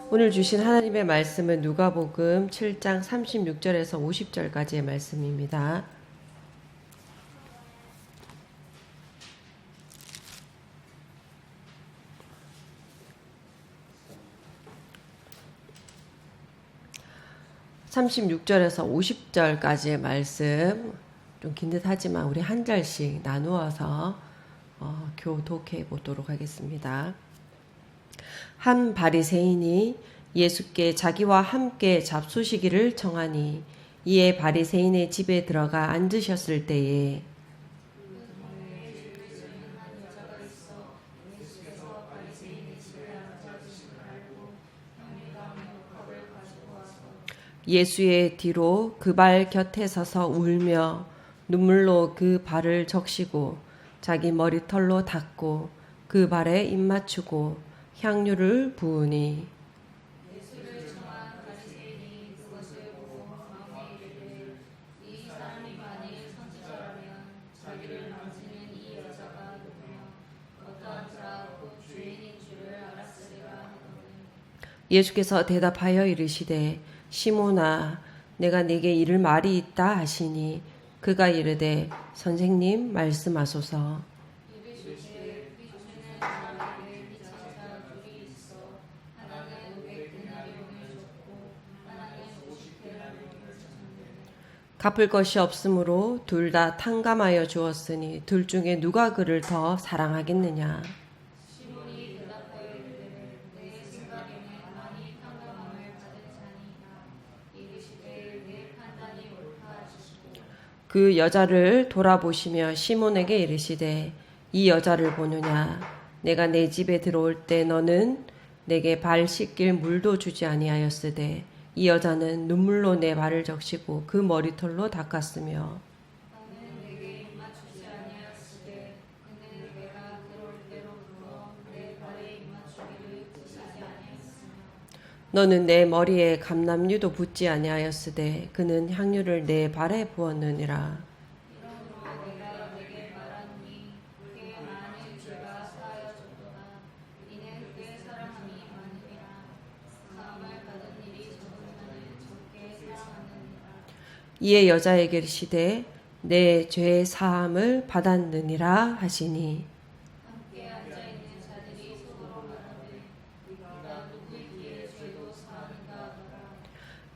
오늘 주신 하나님의 말씀은 누가복음 7장 36절에서 50절까지의 말씀입니다. (36절에서) (50절까지의) 말씀 좀 긴 듯 하지만 우리 한 절씩 나누어서 교독해 보도록 하겠습니다. 한 바리새인이 예수께 자기와 함께 잡수시기를 청하니 이에 바리새인의 집에 들어가 앉으셨을 때에 예수의 뒤로 그 발 곁에 서서 울며 눈물로 그 발을 적시고 자기 머리털로 닦고 그 발에 입 맞추고 향유를 부으니 예수께서 대답하여 이르시되 시몬아 내가 네게 이를 말이 있다 하시니 그가 이르되 선생님 말씀하소서. 갚을 것이 없으므로 둘 다 탕감하여 주었으니 둘 중에 누가 그를 더 사랑하겠느냐. 그 여자를 돌아보시며 시몬에게 이르시되 이 여자를 보느냐. 내가 내 집에 들어올 때 너는 내게 발 씻길 물도 주지 아니하였으되 이 여자는 눈물로 내 발을 적시고 그 머리털로 닦았으며 너는 내 머리에 감람유도 붓지 아니하였으되 그는 향유를 내 발에 부었느니라. 이에 여자에게 이르시되 내 죄 사함을 받았느니라 하시니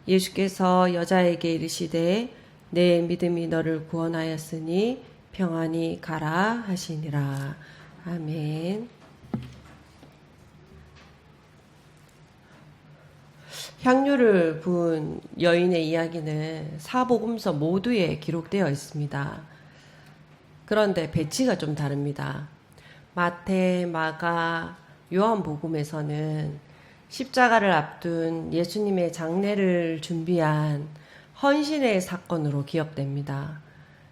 예수께서 여자에게 이르시되 내 믿음이 너를 구원하였으니 평안히 가라 하시니라. 아멘. 향유를 부은 여인의 이야기는 사복음서 모두에 기록되어 있습니다. 그런데 배치가 좀 다릅니다. 마태, 마가, 요한복음에서는 십자가를 앞둔 예수님의 장례를 준비한 헌신의 사건으로 기억됩니다.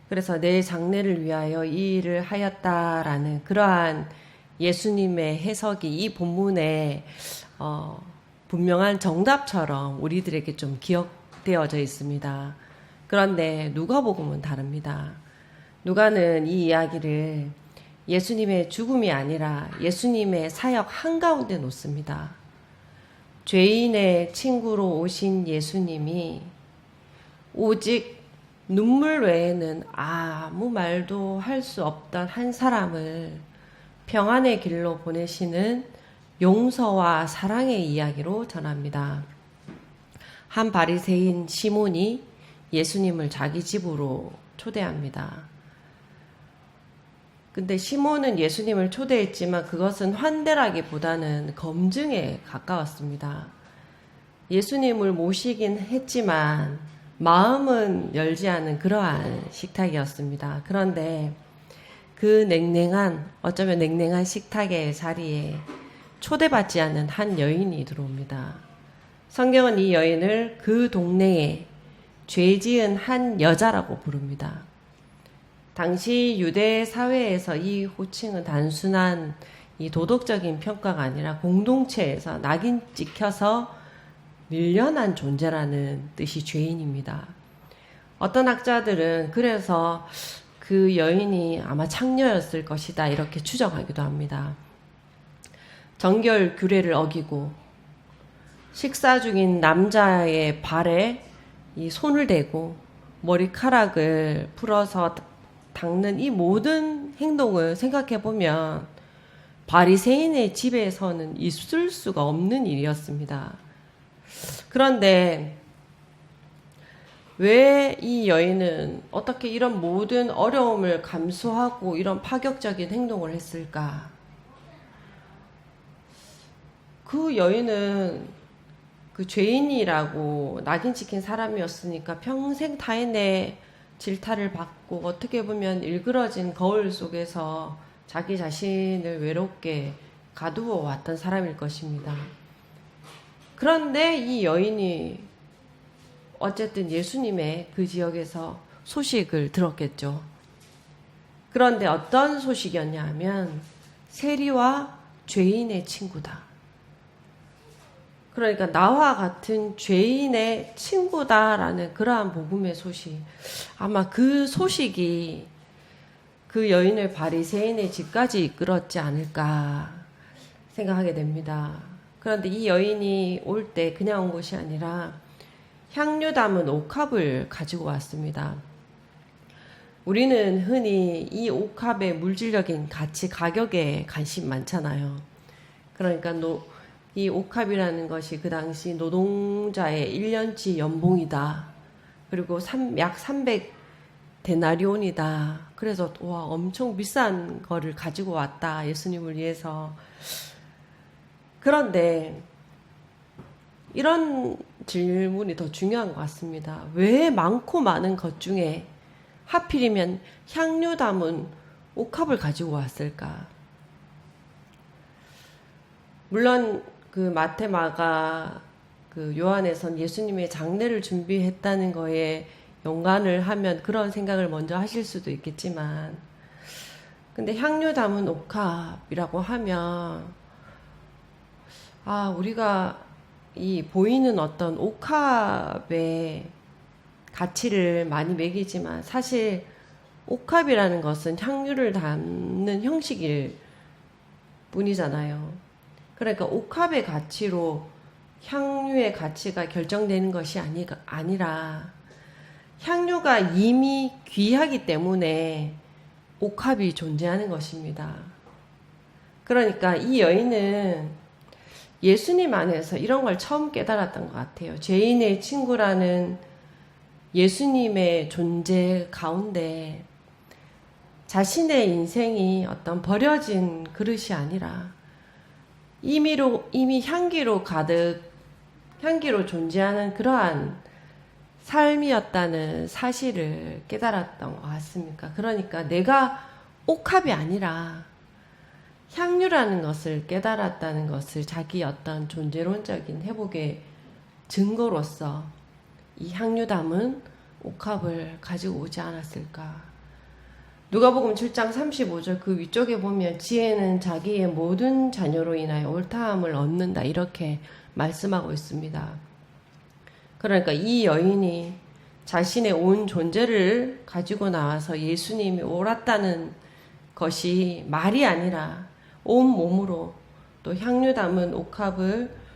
그래서 내 장례를 위하여 이 일을 하였다라는 그러한 예수님의 해석이 이 본문에 분명한 정답처럼 우리들에게 좀 기억되어져 있습니다. 그런데 누가복음은 다릅니다. 누가는 이 이야기를 예수님의 죽음이 아니라 예수님의 사역 한가운데 놓습니다. 죄인의 친구로 오신 예수님이 오직 눈물 외에는 아무 말도 할 수 없던 한 사람을 평안의 길로 보내시는 용서와 사랑의 이야기로 전합니다. 한 바리새인 시몬이 예수님을 자기 집으로 초대합니다. 근데 시몬은 예수님을 초대했지만 그것은 환대라기보다는 검증에 가까웠습니다. 예수님을 모시긴 했지만 마음은 열지 않은 그러한 식탁이었습니다. 그런데 그 어쩌면 냉랭한 식탁의 자리에 초대받지 않은 한 여인이 들어옵니다. 성경은 이 여인을 그 동네에 죄 지은 한 여자라고 부릅니다. 당시 유대 사회에서 이 호칭은 단순한 이 도덕적인 평가가 아니라 공동체에서 낙인 찍혀서 밀려난 존재라는 뜻이 죄인입니다. 어떤 학자들은 그래서 그 여인이 아마 창녀였을 것이다 이렇게 추정하기도 합니다. 정결 규례를 어기고 식사 중인 남자의 발에 이 손을 대고 머리카락을 풀어서 닦는 이 모든 행동을 생각해 보면 바리새인의 집에서는 있을 수가 없는 일이었습니다. 그런데 왜 이 여인은 어떻게 이런 모든 어려움을 감수하고 이런 파격적인 행동을 했을까? 그 여인은 그 죄인이라고 낙인 찍힌 사람이었으니까 평생 타인의 질타를 받고 어떻게 보면 일그러진 거울 속에서 자기 자신을 외롭게 가두어 왔던 사람일 것입니다. 그런데 이 여인이 어쨌든 예수님의 그 지역에서 소식을 들었겠죠. 그런데 어떤 소식이었냐 하면 세리와 죄인의 친구다. 그러니까 나와 같은 죄인의 친구다라는 그러한 복음의 소식. 아마 그 소식이 그 여인을 바리새인의 집까지 이끌었지 않을까 생각하게 됩니다. 그런데 이 여인이 올 때 그냥 온 것이 아니라 향유 담은 옥합을 가지고 왔습니다. 우리는 흔히 이 옥합의 물질적인 가치, 가격에 관심 많잖아요. 그러니까 이 옥합이라는 것이 그 당시 노동자의 1년치 연봉이다. 그리고 약 300데나리온이다. 그래서 와, 엄청 비싼 거를 가지고 왔다. 예수님을 위해서. 그런데 이런 질문이 더 중요한 것 같습니다. 왜 많고 많은 것 중에 하필이면 향유 담은 옥합을 가지고 왔을까? 물론 그 마태, 마가, 그 요한에선 예수님의 장례를 준비했다는 거에 연관을 하면 그런 생각을 먼저 하실 수도 있겠지만, 근데 향유 담은 옥합이라고 하면 우리가 이 보이는 어떤 옥합의 가치를 많이 매기지만 사실 옥합이라는 것은 향유를 담는 형식일 뿐이잖아요. 그러니까 옥합의 가치로 향유의 가치가 결정되는 것이 아니라 향유가 이미 귀하기 때문에 옥합이 존재하는 것입니다. 그러니까 이 여인은 예수님 안에서 이런 걸 처음 깨달았던 것 같아요. 죄인의 친구라는 예수님의 존재 가운데 자신의 인생이 어떤 버려진 그릇이 아니라 이미 향기로 존재하는 그러한 삶이었다는 사실을 깨달았던 것 같습니까? 그러니까 내가 옥합이 아니라 향유라는 것을 깨달았다는 것을 자기 어떤 존재론적인 회복의 증거로서 이 향유 담은 옥합을 가지고 오지 않았을까? 누가복음 7장 35절 그 위쪽에 보면 지혜는 자기의 모든 자녀로 인하여 옳다함을 얻는다 이렇게 말씀하고 있습니다. 그러니까 이 여인이 자신의 온 존재를 가지고 나와서 예수님이 옳았다는 것이 말이 아니라 온 몸으로 또 향유 담은 옥합을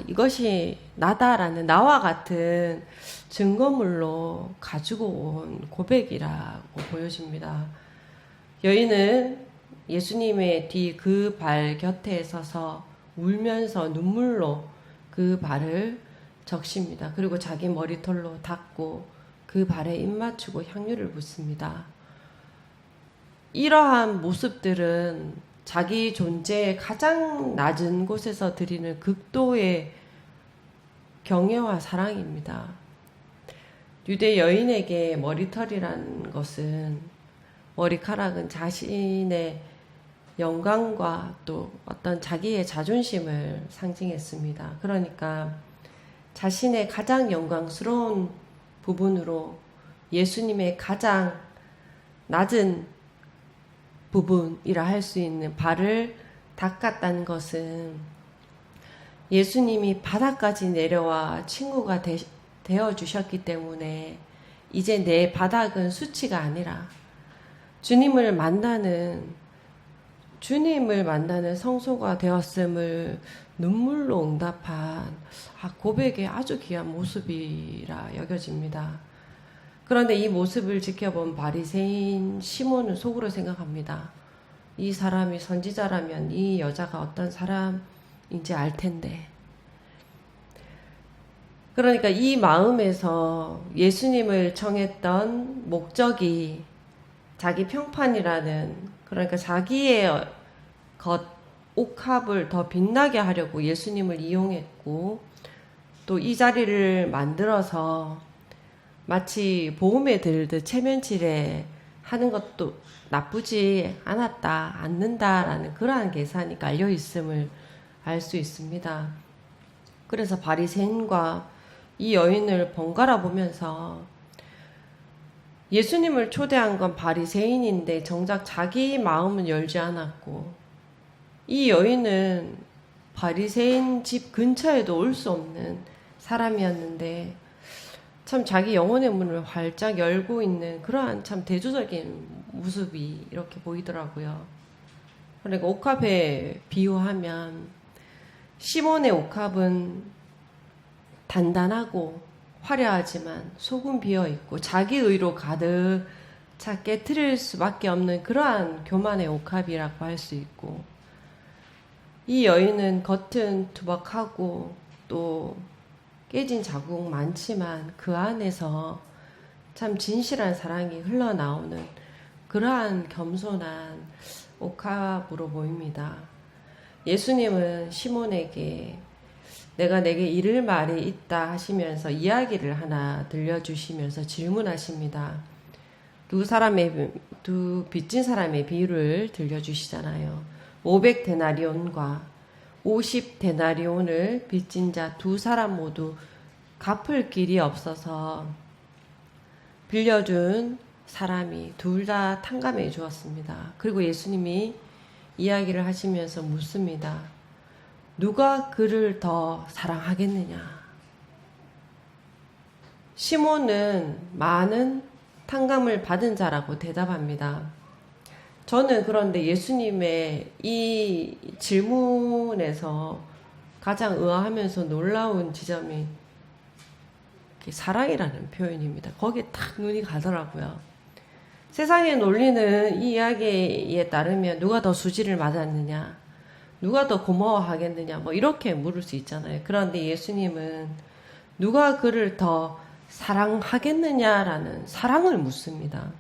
이것이 나다라는 나와 같은 증거물로 가지고 온 고백이라고 보여집니다. 여인은 예수님의 뒤 그 발 곁에 서서 울면서 눈물로 그 발을 적십니다. 그리고 자기 머리털로 닦고 그 발에 입 맞추고 향유를 붓습니다. 이러한 모습들은 자기 존재의 가장 낮은 곳에서 드리는 극도의 경애와 사랑입니다. 유대 여인에게 머리털이라는 것은 머리카락은 자신의 영광과 또 어떤 자기의 자존심을 상징했습니다. 그러니까 자신의 가장 영광스러운 부분으로 예수님의 가장 낮은 부분이라 할 수 있는 발을 닦았다는 것은 예수님이 바닥까지 내려와 친구가 되어 주셨기 때문에 이제 내 바닥은 수치가 아니라 주님을 만나는 주님을 만나는 성소가 되었음을 눈물로 응답한 고백의 아주 귀한 모습이라 여겨집니다. 그런데 이 모습을 지켜본 바리새인 시몬은 속으로 생각합니다. 이 사람이 선지자라면 이 여자가 어떤 사람인지 알 텐데. 그러니까 이 마음에서 예수님을 청했던 목적이 자기 평판이라는, 그러니까 자기의 옥합을 더 빛나게 하려고 예수님을 이용했고, 또 이 자리를 만들어서 마치 보험에 들듯 체면질에 하는 것도 나쁘지 않는다라는 그러한 계산이 깔려 있음을 알 수 있습니다. 그래서 바리새인과 이 여인을 번갈아 보면서 예수님을 초대한 건 바리새인인데 정작 자기 마음은 열지 않았고, 이 여인은 바리새인 집 근처에도 올 수 없는 사람이었는데 참 자기 영혼의 문을 활짝 열고 있는 그러한 참 대조적인 모습이 이렇게 보이더라고요. 그러니까 옥합에 비유하면 시몬의 옥합은 단단하고 화려하지만 속은 비어있고 자기 의로 가득 차 깨트릴 수밖에 없는 그러한 교만의 옥합이라고 할 수 있고, 이 여인은 겉은 투박하고 또 깨진 자국 많지만 그 안에서 참 진실한 사랑이 흘러나오는 그러한 겸손한 옥합으로 보입니다. 예수님은 시몬에게 내가 내게 이를 말이 있다 하시면서 이야기를 하나 들려주시면서 질문하십니다. 두 빚진 사람의 비유를 들려주시잖아요. 500데나리온과 50데나리온을 빚진 자 두 사람 모두 갚을 길이 없어서 빌려준 사람이 둘 다 탕감해 주었습니다. 그리고 예수님이 이야기를 하시면서 묻습니다. 누가 그를 더 사랑하겠느냐? 시몬은 많은 탕감을 받은 자라고 대답합니다. 저는 그런데 예수님의 이 질문에서 가장 의아하면서 놀라운 지점이 사랑이라는 표현입니다. 거기에 딱 눈이 가더라고요. 세상의 논리는 이 이야기에 따르면 누가 더 수지를 맞았느냐, 누가 더 고마워하겠느냐, 이렇게 물을 수 있잖아요. 그런데 예수님은 누가 그를 더 사랑하겠느냐라는 사랑을 묻습니다.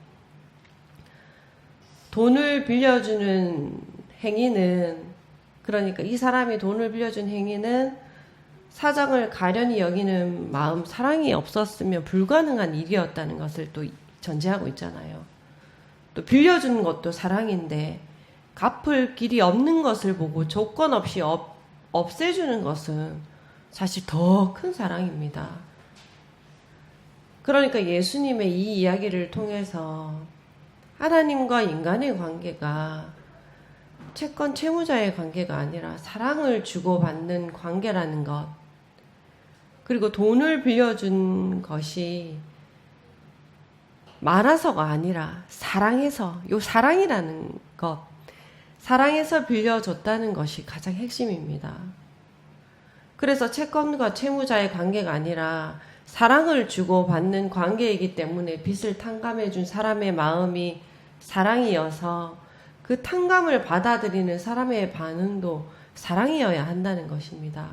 돈을 빌려주는 행위는, 그러니까 이 사람이 돈을 빌려준 행위는 사정을 가련히 여기는 마음, 사랑이 없었으면 불가능한 일이었다는 것을 또 전제하고 있잖아요. 또 빌려주는 것도 사랑인데 갚을 길이 없는 것을 보고 조건 없이 없애주는 것은 사실 더 큰 사랑입니다. 그러니까 예수님의 이 이야기를 통해서 하나님과 인간의 관계가 채권 채무자의 관계가 아니라 사랑을 주고받는 관계라는 것, 그리고 돈을 빌려준 것이 많아서가 아니라 사랑해서, 요 사랑이라는 것, 사랑해서 빌려줬다는 것이 가장 핵심입니다. 그래서 채권과 채무자의 관계가 아니라 사랑을 주고받는 관계이기 때문에 빚을 탕감해준 사람의 마음이 사랑이어서 그 탕감을 받아들이는 사람의 반응도 사랑이어야 한다는 것입니다.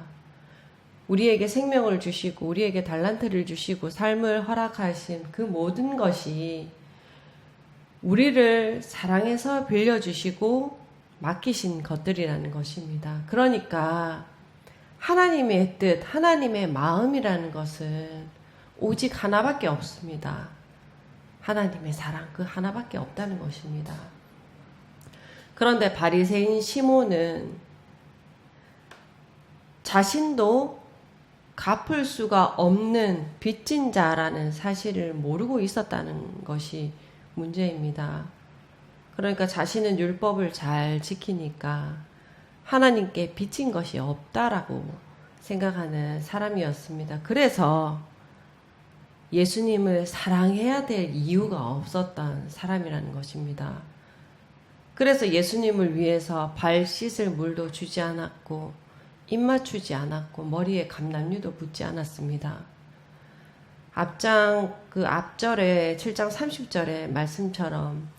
우리에게 생명을 주시고 우리에게 달란트를 주시고 삶을 허락하신 그 모든 것이 우리를 사랑해서 빌려주시고 맡기신 것들이라는 것입니다. 그러니까 하나님의 뜻, 하나님의 마음이라는 것은 오직 하나밖에 없습니다. 하나님의 사랑, 그 하나밖에 없다는 것입니다. 그런데 바리새인 시몬은 자신도 갚을 수가 없는 빚진 자라는 사실을 모르고 있었다는 것이 문제입니다. 그러니까 자신은 율법을 잘 지키니까 하나님께 빚진 것이 없다라고 생각하는 사람이었습니다. 그래서 예수님을 사랑해야 될 이유가 없었던 사람이라는 것입니다. 그래서 예수님을 위해서 발 씻을 물도 주지 않았고 입 맞추지 않았고 머리에 감람류도 붓지 않았습니다. 앞절에 7장 30절의 말씀처럼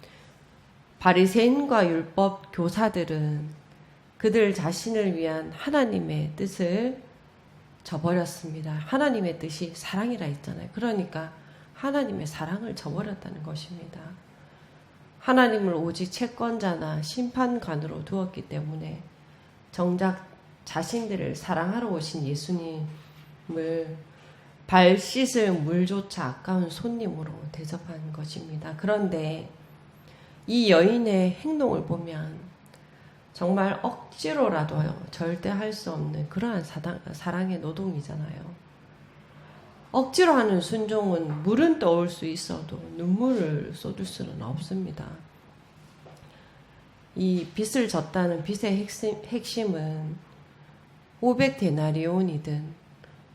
바리새인과 율법 교사들은 그들 자신을 위한 하나님의 뜻을 저버렸습니다. 하나님의 뜻이 사랑이라 했잖아요. 그러니까 하나님의 사랑을 저버렸다는 것입니다. 하나님을 오직 채권자나 심판관으로 두었기 때문에 정작 자신들을 사랑하러 오신 예수님을 발 씻을 물조차 아까운 손님으로 대접한 것입니다. 그런데 이 여인의 행동을 보면 정말 억지로라도 절대 할 수 없는 그러한 사랑의 노동이잖아요. 억지로 하는 순종은 물은 떠올 수 있어도 눈물을 쏟을 수는 없습니다. 이 빚을 졌다는 빚의 핵심은 500데나리온이든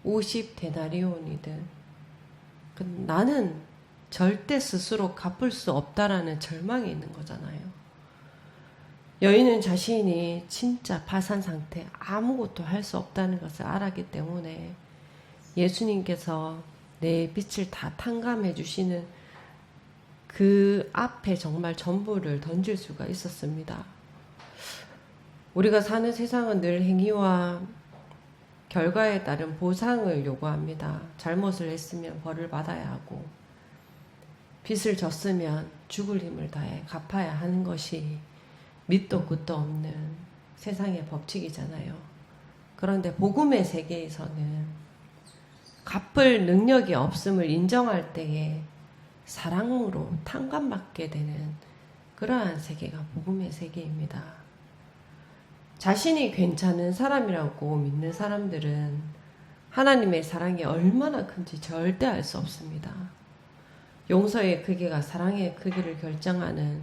50데나리온이든 나는 절대 스스로 갚을 수 없다라는 절망이 있는 거잖아요. 여인은 자신이 진짜 파산 상태, 아무것도 할 수 없다는 것을 알았기 때문에 예수님께서 내 빚을 다 탕감해 주시는 그 앞에 정말 전부를 던질 수가 있었습니다. 우리가 사는 세상은 늘 행위와 결과에 따른 보상을 요구합니다. 잘못을 했으면 벌을 받아야 하고 빚을 졌으면 죽을 힘을 다해 갚아야 하는 것이 밑도 끝도 없는 세상의 법칙이잖아요. 그런데 복음의 세계에서는 갚을 능력이 없음을 인정할 때에 사랑으로 탕감받게 되는 그러한 세계가 복음의 세계입니다. 자신이 괜찮은 사람이라고 믿는 사람들은 하나님의 사랑이 얼마나 큰지 절대 알 수 없습니다. 용서의 크기가 사랑의 크기를 결정하는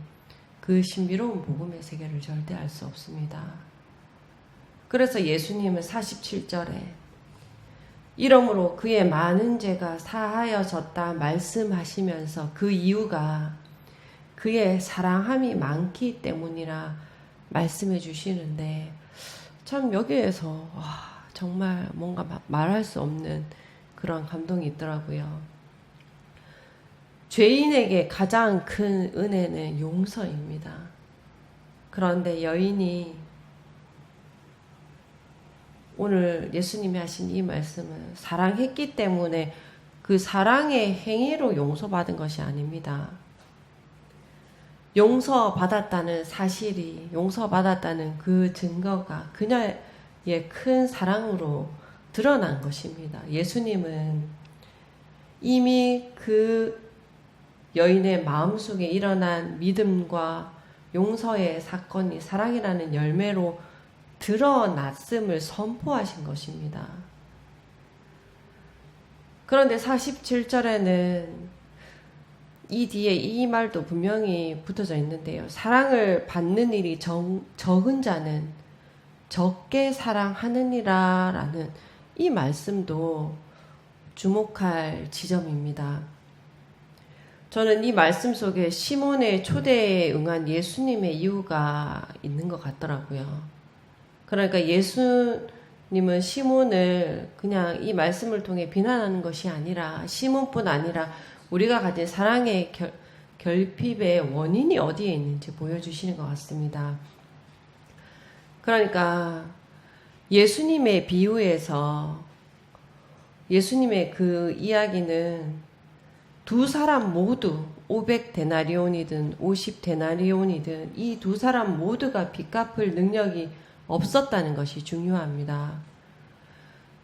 그 신비로운 복음의 세계를 절대 알 수 없습니다. 그래서 예수님은 47절에 이러므로 그의 많은 죄가 사하여졌다 말씀하시면서 그 이유가 그의 사랑함이 많기 때문이라 말씀해 주시는데 참 여기에서 정말 뭔가 말할 수 없는 그런 감동이 있더라고요. 죄인에게 가장 큰 은혜는 용서입니다. 그런데 여인이 오늘 예수님이 하신 이 말씀은 사랑했기 때문에 그 사랑의 행위로 용서받은 것이 아닙니다. 용서받았다는 사실이, 용서받았다는 그 증거가 그녀의 큰 사랑으로 드러난 것입니다. 예수님은 이미 그 여인의 마음속에 일어난 믿음과 용서의 사건이 사랑이라는 열매로 드러났음을 선포하신 것입니다. 그런데 47절에는 이 뒤에 이 말도 분명히 붙어져 있는데요. 사랑을 받는 일이 적은 자는 적게 사랑하느니라 라는 이 말씀도 주목할 지점입니다. 저는 이 말씀 속에 시몬의 초대에 응한 예수님의 이유가 있는 것 같더라고요. 그러니까 예수님은 시몬을 그냥 이 말씀을 통해 비난하는 것이 아니라 시몬뿐 아니라 우리가 가진 사랑의 결핍의 원인이 어디에 있는지 보여주시는 것 같습니다. 그러니까 예수님의 비유에서 예수님의 그 이야기는 두 사람 모두 500데나리온이든 50데나리온이든 이 두 사람 모두가 빚 갚을 능력이 없었다는 것이 중요합니다.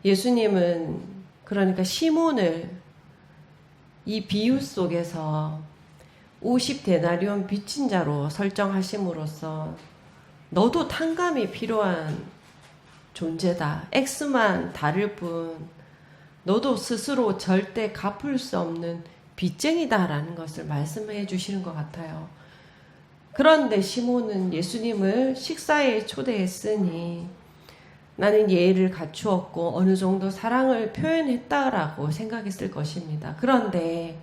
예수님은 그러니까 시몬을 이 비유 속에서 50데나리온 빚진 자로 설정하심으로써 너도 탕감이 필요한 존재다. X만 다를 뿐 너도 스스로 절대 갚을 수 없는 빚쟁이다라는 것을 말씀해 주시는 것 같아요. 그런데 시몬은 예수님을 식사에 초대했으니 나는 예의를 갖추었고 어느 정도 사랑을 표현했다라고 생각했을 것입니다. 그런데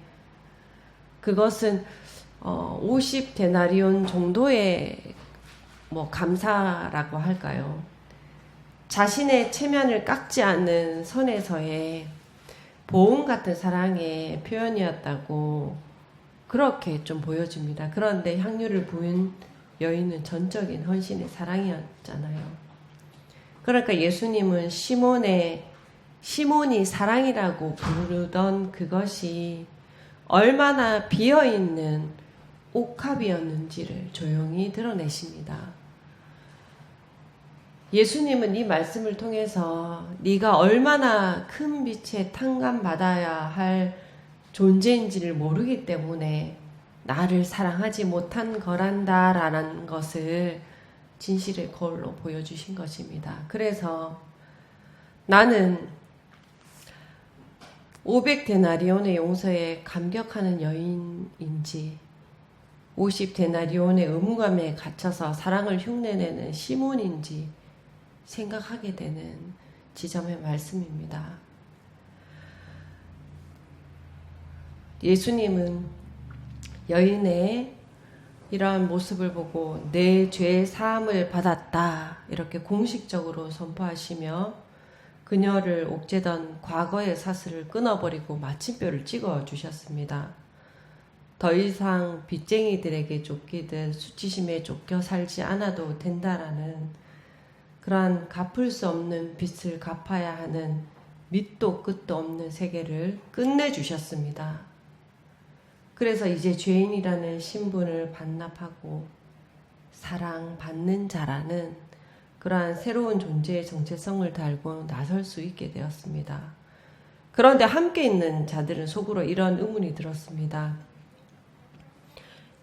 그것은 50데나리온 정도의 감사라고 할까요? 자신의 체면을 깎지 않는 선에서의 보험 같은 사랑의 표현이었다고 그렇게 좀 보여집니다. 그런데 향유를 부은 여인은 전적인 헌신의 사랑이었잖아요. 그러니까 예수님은 시몬이 사랑이라고 부르던 그것이 얼마나 비어있는 옥합이었는지를 조용히 드러내십니다. 예수님은 이 말씀을 통해서 네가 얼마나 큰 빛에 탕감받아야 할 존재인지를 모르기 때문에 나를 사랑하지 못한 거란다 라는 것을 진실의 거울로 보여주신 것입니다. 그래서 나는 500데나리온의 용서에 감격하는 여인인지 50데나리온의 의무감에 갇혀서 사랑을 흉내내는 시몬인지 생각하게 되는 지점의 말씀입니다. 예수님은 여인의 이러한 모습을 보고 내 죄 사함을 받았다 이렇게 공식적으로 선포하시며 그녀를 옥죄던 과거의 사슬을 끊어버리고 마침표를 찍어 주셨습니다. 더 이상 빚쟁이들에게 쫓기듯 수치심에 쫓겨 살지 않아도 된다라는 그러한 갚을 수 없는 빚을 갚아야 하는 밑도 끝도 없는 세계를 끝내주셨습니다. 그래서 이제 죄인이라는 신분을 반납하고 사랑받는 자라는 그러한 새로운 존재의 정체성을 달고 나설 수 있게 되었습니다. 그런데 함께 있는 자들은 속으로 이런 의문이 들었습니다.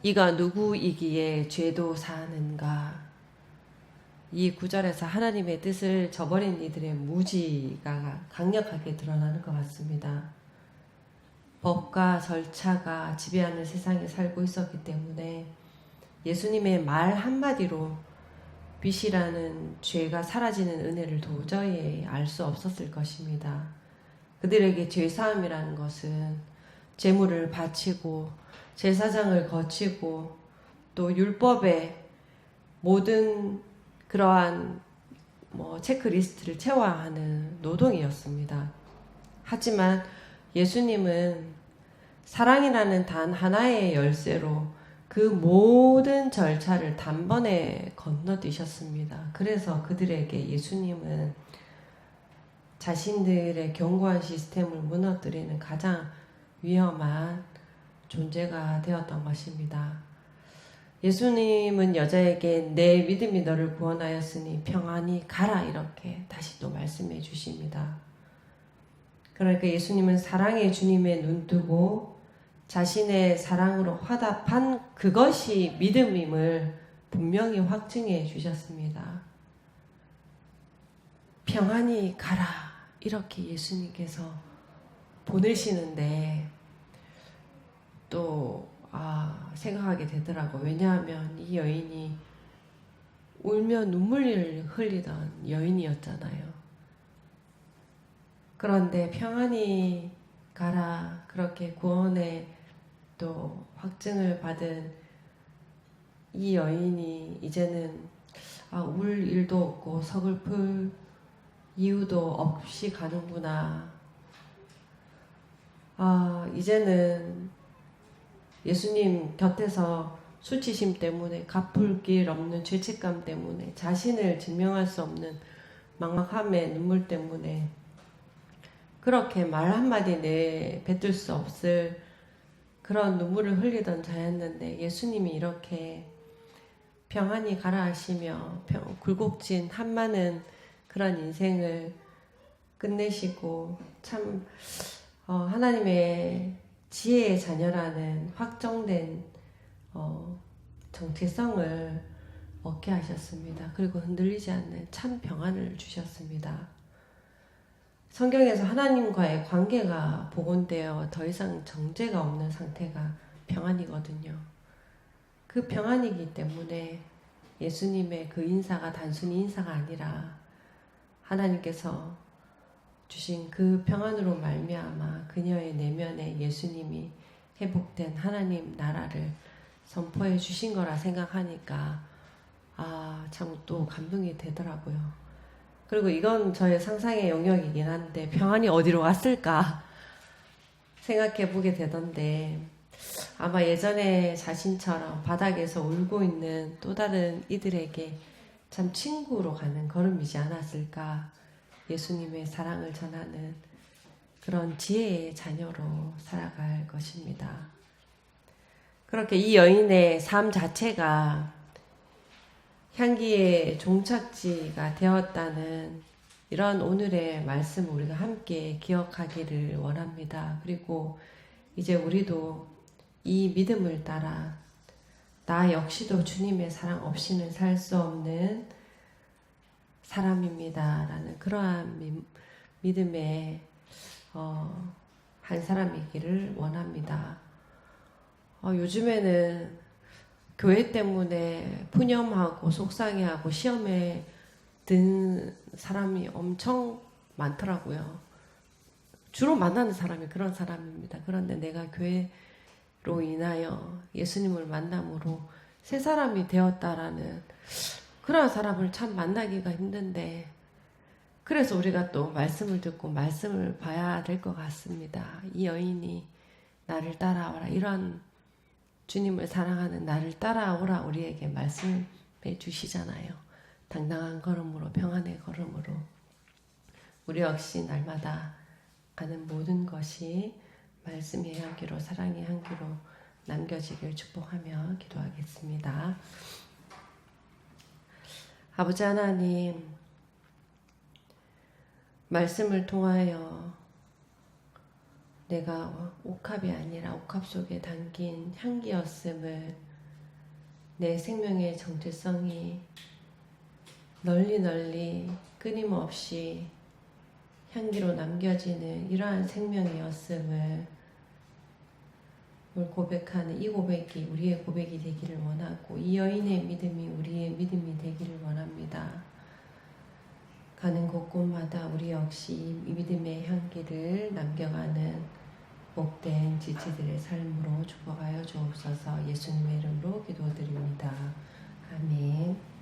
이가 누구이기에 죄도 사하는가? 이 구절에서 하나님의 뜻을 저버린 이들의 무지가 강력하게 드러나는 것 같습니다. 법과 절차가 지배하는 세상에 살고 있었기 때문에 예수님의 말 한마디로 빚이라는 죄가 사라지는 은혜를 도저히 알 수 없었을 것입니다. 그들에게 죄사함이라는 것은 제물을 바치고 제사장을 거치고 또 율법의 모든 그러한 체크리스트를 채워야 하는 노동이었습니다. 하지만 예수님은 사랑이라는 단 하나의 열쇠로 그 모든 절차를 단번에 건너뛰셨습니다. 그래서 그들에게 예수님은 자신들의 견고한 시스템을 무너뜨리는 가장 위험한 존재가 되었던 것입니다. 예수님은 여자에게 내 믿음이 너를 구원하였으니 평안히 가라 이렇게 다시 또 말씀해 주십니다. 그러니까 예수님은 사랑의 주님의 눈뜨고 자신의 사랑으로 화답한 그것이 믿음임을 분명히 확증해 주셨습니다. 평안히 가라 이렇게 예수님께서 보내시는데 또 생각하게 되더라고요. 왜냐하면 이 여인이 울며 눈물을 흘리던 여인이었잖아요. 그런데 평안히 가라 그렇게 구원의 또 확증을 받은 이 여인이 이제는 울 일도 없고 서글플 이유도 없이 가는구나. 이제는 예수님 곁에서 수치심 때문에 갚을 길 없는 죄책감 때문에 자신을 증명할 수 없는 막막함의 눈물 때문에 그렇게 말 한마디 내뱉을 수 없을 그런 눈물을 흘리던 자였는데 예수님이 이렇게 평안히 가라 하시며 굴곡진 한많은 그런 인생을 끝내시고 참 하나님의 지혜의 자녀라는 확정된 정체성을 얻게 하셨습니다. 그리고 흔들리지 않는 참 평안을 주셨습니다. 성경에서 하나님과의 관계가 복원되어 더 이상 정죄가 없는 상태가 평안이거든요. 그 평안이기 때문에 예수님의 그 인사가 단순히 인사가 아니라 하나님께서 주신 그 평안으로 말미암아 그녀의 내면에 예수님이 회복된 하나님 나라를 선포해 주신 거라 생각하니까 참 또 감동이 되더라고요. 그리고 이건 저의 상상의 영역이긴 한데 평안이 어디로 갔을까 생각해 보게 되던데 아마 예전에 자신처럼 바닥에서 울고 있는 또 다른 이들에게 참 친구로 가는 걸음이지 않았을까. 예수님의 사랑을 전하는 그런 지혜의 자녀로 살아갈 것입니다. 그렇게 이 여인의 삶 자체가 향기의 종착지가 되었다는 이런 오늘의 말씀을 우리가 함께 기억하기를 원합니다. 그리고 이제 우리도 이 믿음을 따라 나 역시도 주님의 사랑 없이는 살 수 없는 사람입니다. 라는 그러한 믿음의 한 사람이기를 원합니다. 요즘에는 교회 때문에 푸념하고 속상해하고 시험에 든 사람이 엄청 많더라고요. 주로 만나는 사람이 그런 사람입니다. 그런데 내가 교회로 인하여 예수님을 만남으로 새 사람이 되었다라는 그런 사람을 참 만나기가 힘든데 그래서 우리가 또 말씀을 듣고 말씀을 봐야 될 것 같습니다. 이 여인이 나를 따라오라 이런 주님을 사랑하는 나를 따라오라 우리에게 말씀해 주시잖아요. 당당한 걸음으로 평안의 걸음으로 우리 역시 날마다 가는 모든 것이 말씀의 향기로 사랑의 향기로 남겨지길 축복하며 기도하겠습니다. 아버지 하나님, 말씀을 통하여 내가 옥합이 아니라 옥합 속에 담긴 향기였음을 내 생명의 정체성이 널리 끊임없이 향기로 남겨지는 이러한 생명이었음을 고백하는 이 고백이 우리의 고백이 되기를 원하고 이 여인의 믿음이 우리의 믿음이 되기를 원합니다. 가는 곳곳마다 우리 역시 이 믿음의 향기를 남겨가는 복된 지체들의 삶으로 축복하여 주옵소서. 예수님의 이름으로 기도드립니다. 아멘.